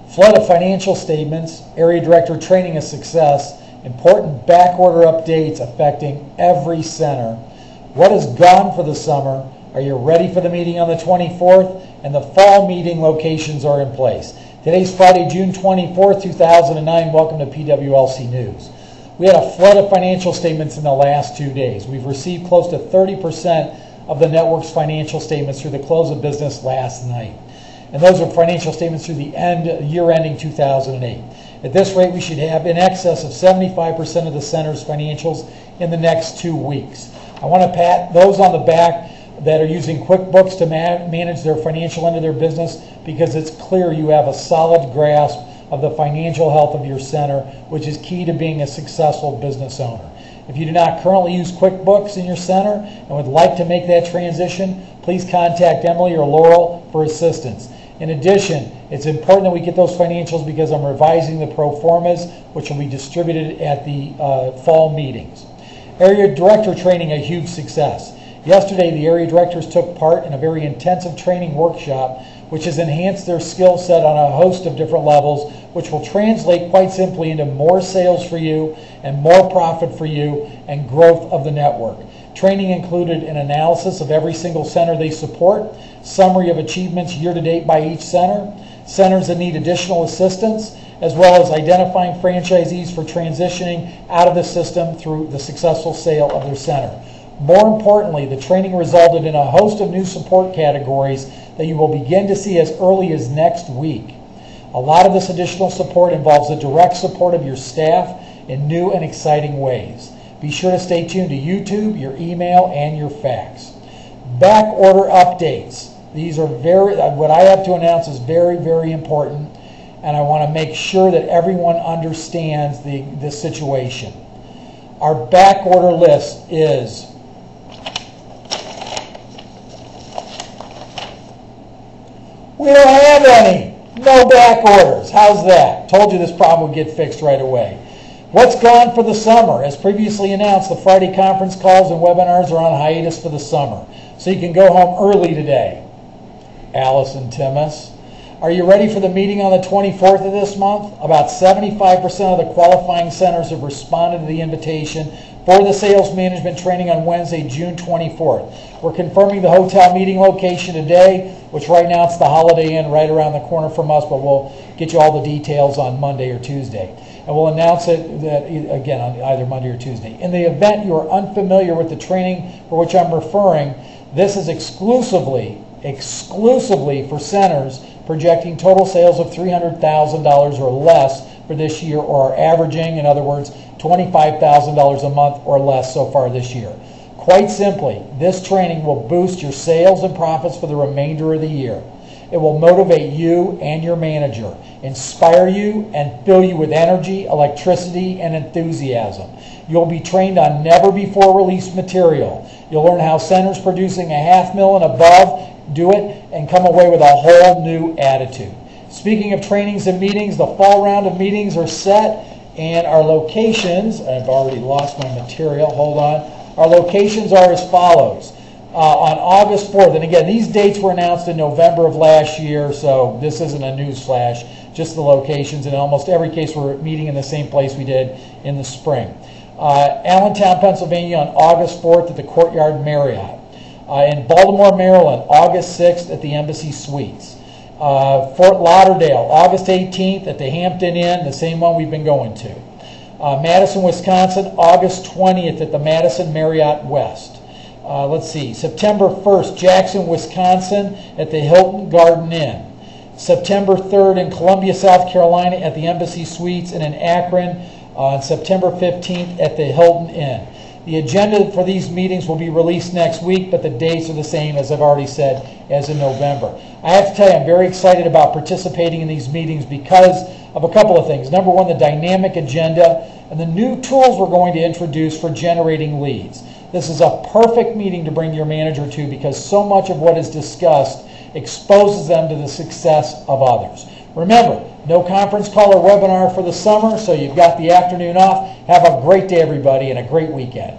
Flood of financial statements, area director training a success, important back order updates affecting every center. What is gone for the summer? Are you ready for the meeting on the 24th? And the fall meeting locations are in place. Today's Friday, June 24th, 2009. Welcome to PWLC News. We had a flood of financial statements in the last 2 days. We've received close to 30% of the network's financial statements through the close of business last night. And those are financial statements through the year ending 2008. At this rate, we should have in excess of 75% of the center's financials in the next 2 weeks. I want to pat those on the back that are using QuickBooks to manage their financial end of their business, because it's clear you have a solid grasp of the financial health of your center, which is key to being a successful business owner. If you do not currently use QuickBooks in your center and would like to make that transition, please contact Emily or Laurel for assistance. In addition, it's important that we get those financials because I'm revising the pro formas, which will be distributed at the fall meetings. Area director training, a huge success. Yesterday, the area directors took part in a very intensive training workshop, which has enhanced their skill set on a host of different levels, which will translate quite simply into more sales for you and more profit for you and growth of the network. Training included an analysis of every single center they support, summary of achievements year to date by each center, centers that need additional assistance, as well as identifying franchisees for transitioning out of the system through the successful sale of their center. More importantly, the training resulted in a host of new support categories that you will begin to see as early as next week. A lot of this additional support involves the direct support of your staff in new and exciting ways. Be sure to stay tuned to YouTube, your email, and your fax. Back order updates. These are what I have to announce is very, very important, and I want to make sure that everyone understands the situation. Our back order list is we don't have any. No back orders. How's that? Told you this problem would get fixed right away. What's gone for the summer? As previously announced, the Friday conference calls and webinars are on hiatus for the summer, so you can go home early today. Allison Timmis. Are you ready for the meeting on the 24th of this month? About 75% of the qualifying centers have responded to the invitation for the sales management training on Wednesday, June 24th. We're confirming the hotel meeting location today, which right now it's the Holiday Inn right around the corner from us, but we'll get you all the details on Monday or Tuesday. And we'll announce it again on either Monday or Tuesday. In the event you are unfamiliar with the training for which I'm referring, this is exclusively for centers projecting total sales of $300,000 or less for this year, or are averaging, in other words, $25,000 a month or less so far this year. Quite simply, this training will boost your sales and profits for the remainder of the year. It will motivate you and your manager, inspire you, and fill you with energy, electricity, and enthusiasm. You'll be trained on never-before-released material. You'll learn how centers producing $500,000 and above do it and come away with a whole new attitude. Speaking of trainings and meetings, the fall round of meetings are set, and our locations, I've already lost my material, hold on. Our locations are as follows. On August 4th, and again, these dates were announced in November of last year, so this isn't a news flash, just the locations. In almost every case, we're meeting in the same place we did in the spring. Allentown, Pennsylvania on August 4th at the Courtyard Marriott. In Baltimore, Maryland, August 6th at the Embassy Suites. Fort Lauderdale, August 18th at the Hampton Inn, the same one we've been going to. Madison, Wisconsin, August 20th at the Madison Marriott West. Let's see, September 1st, Jackson, Wisconsin at the Hilton Garden Inn. September 3rd in Columbia, South Carolina at the Embassy Suites, and in Akron on September 15th at the Hilton Inn. The agenda for these meetings will be released next week, but the dates are the same, as I've already said, as in November. I have to tell you, I'm very excited about participating in these meetings because of a couple of things. Number one, the dynamic agenda and the new tools we're going to introduce for generating leads. This is a perfect meeting to bring your manager to because so much of what is discussed exposes them to the success of others. Remember, no conference call or webinar for the summer, so you've got the afternoon off. Have a great day, everybody, and a great weekend.